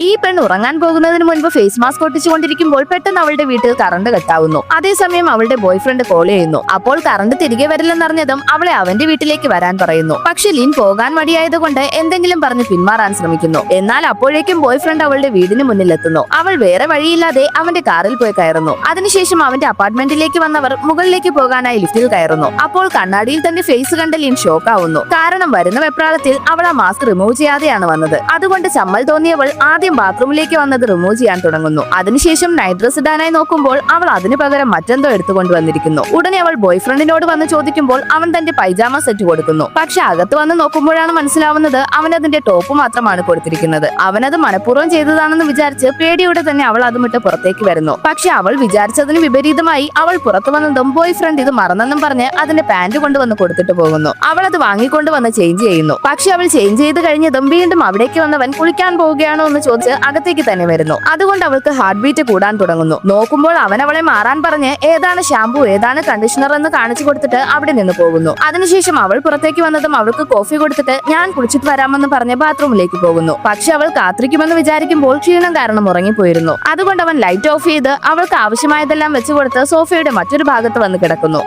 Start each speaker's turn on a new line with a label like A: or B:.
A: ഈ പെണ്ണ് ഉറങ്ങാൻ പോകുന്നതിന് മുൻപ് ഫേസ് മാസ്ക് ഒട്ടിച്ചുകൊണ്ടിരിക്കുമ്പോൾ പെട്ടെന്ന് അവളുടെ വീട്ടിൽ കറണ്ട് കട്ടാവുന്നു. അതേസമയം അവളുടെ ബോയ് ഫ്രണ്ട് കോൾ ചെയ്യുന്നു. അപ്പോൾ കറണ്ട് തിരികെ വരില്ലെന്നറിഞ്ഞതും അവളെ അവന്റെ വീട്ടിലേക്ക് വരാൻ പറയുന്നു. പക്ഷെ ലിൻ പോകാൻ മടിയായതുകൊണ്ട് എന്തെങ്കിലും പറഞ്ഞ് പിന്മാറാൻ ശ്രമിക്കുന്നു. എന്നാൽ അപ്പോഴേക്കും ബോയ് ഫ്രണ്ട് അവളുടെ വീടിന് മുന്നിലെത്തുന്നു. അവൾ വേറെ വഴിയില്ലാതെ അവന്റെ കാറിൽ പോയി കയറുന്നു. അതിനുശേഷം അവന്റെ അപ്പാർട്ട്മെന്റിലേക്ക് വന്നവർ മുകളിലേക്ക് പോകാനായി ലിഫ്റ്റിൽ കയറുന്നു. അപ്പോൾ കണ്ണാടിയിൽ തന്റെ ഫേസ് കണ്ട ലിൻ ഷോക്ക് ആവുന്നു. കാരണം വരുന്ന വെപ്രാളത്തിൽ അവൾ ആ മാസ്ക് റിമൂവ് ചെയ്യാതെയാണ് വന്നത്. അതുകൊണ്ട് ചമ്മൽ തോന്നിയവൾ ആദ്യം ബാത്റൂമിലേക്ക് വന്നത് റിമൂവ് ചെയ്യാൻ തുടങ്ങുന്നു. അതിനുശേഷം നൈറ്റ് ഡ്രസ് ഇടാനായി നോക്കുമ്പോൾ അവൾ അതിനു പകരം മറ്റെന്തോ എടുത്തുകൊണ്ട് വന്നിരിക്കുന്നു. ഉടനെ അവൾ ബോയ് ഫ്രണ്ടിനോട് വന്ന് ചോദിക്കുമ്പോൾ അവൻ തന്റെ പൈജാമ സെറ്റ് കൊടുക്കുന്നു. പക്ഷെ അകത്ത് വന്ന് നോക്കുമ്പോഴാണ് മനസ്സിലാവുന്നത് അവൻ അതിന്റെ ടോപ്പ് മാത്രമാണ് കൊടുത്തിരിക്കുന്നത്. അവനത് മനഃപൂർവ്വം ചെയ്തതാണെന്ന് വിചാരിച്ച് പേടിയോടെ തന്നെ അവൾ അതുമിട്ട് പുറത്തേക്ക് വരുന്നു. പക്ഷെ അവൾ വിചാരിച്ചതിന് വിപരീതമായി അവൾ പുറത്തു വന്നതും ബോയ് ഫ്രണ്ട് ഇത് മറന്നെന്നും പറഞ്ഞ് അതിന്റെ പാന്റ് കൊണ്ടുവന്ന് കൊടുത്തിട്ട് പോകുന്നു. അവൾ അത് വാങ്ങിക്കൊണ്ട് വന്ന് ചേഞ്ച് ചെയ്യുന്നു. പക്ഷെ അവൾ ചേഞ്ച് ചെയ്ത് കഴിഞ്ഞതും വീണ്ടും അവിടേക്ക് വന്നവൻ കുളിക്കാൻ പോവുകയാണോ എന്ന് ചോദിച്ച് അകത്തേക്ക് തന്നെ വരുന്നു. അതുകൊണ്ട് അവൾക്ക് ഹാർട്ട് ബീറ്റ് കൂടാൻ തുടങ്ങുന്നു. നോക്കുമ്പോൾ അവൻ അവളെ മാറാൻ പറഞ്ഞ് ഏതാണ് ഷാംപൂ ഏതാണ് കണ്ടീഷണർ എന്ന് കാണിച്ചു കൊടുത്തിട്ട് അവിടെ നിന്ന് പോകുന്നു. അതിനുശേഷം അവൾ പുറത്തേക്ക് വന്നതും അവൾക്ക് കോഫി കൊടുത്തിട്ട് ഞാൻ കുളിച്ചിട്ട് വരാമെന്ന് പറഞ്ഞ് ബാത്റൂമിലേക്ക് പോകുന്നു. പക്ഷെ അവൾ കാത്തിരിക്കുമെന്ന് വിചാരിക്കുമ്പോൾ ക്ഷീണം കാരണം ഉറങ്ങിപ്പോയിരുന്നു. അതുകൊണ്ട് അവൻ ലൈറ്റ് ഓഫ് ചെയ്ത് അവൾക്ക് ആവശ്യമായതെല്ലാം വെച്ചുകൊടുത്ത് സോഫയുടെ മറ്റൊരു ഭാഗത്ത് വന്ന് കിടക്കുന്നു.